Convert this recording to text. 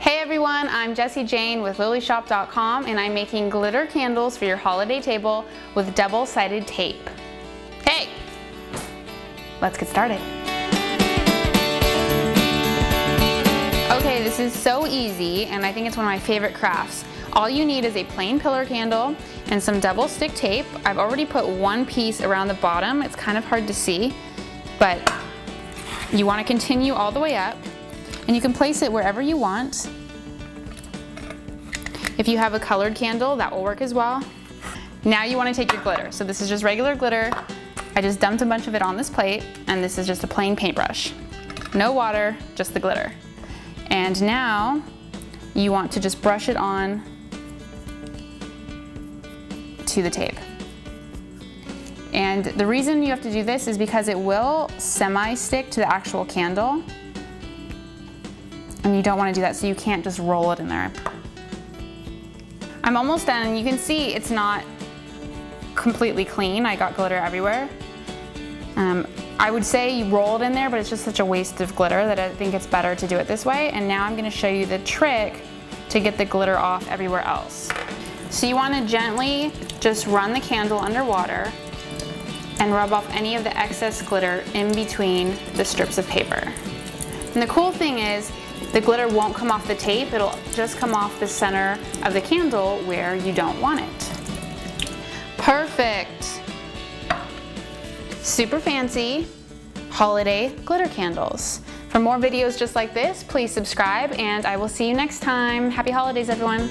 Hey everyone, I'm Jessie Jane with lilyshop.com and I'm making glitter candles for your holiday table with double-sided tape. Hey! Let's get started. Okay, this is so easy and I think it's one of my favorite crafts. All you need is a plain pillar candle and some double stick tape. I've already put one piece around the bottom. It's kind of hard to see, but you want to continue all the way up. And you can place it wherever you want. If you have a colored candle, that will work as well. Now you want to take your glitter. So this is just regular glitter. I just dumped a bunch of it on this plate, and this is just a plain paintbrush. No water, just the glitter. And now you want to just brush it on to the tape. And the reason you have to do this is because it will semi-stick to the actual candle. And you don't want to do that, so you can't just roll it in there. I'm almost done, and you can see it's not completely clean. I got glitter everywhere. I would say you roll it in there, but it's just such a waste of glitter that I think it's better to do it this way. And now I'm going to show you the trick to get the glitter off everywhere else. So you want to gently just run the candle under water and rub off any of the excess glitter in between the strips of paper. And the cool thing is, the glitter won't come off the tape, it'll just come off the center of the candle where you don't want it. Perfect! Super fancy holiday glitter candles. For more videos just like this, please subscribe and I will see you next time. Happy holidays, everyone.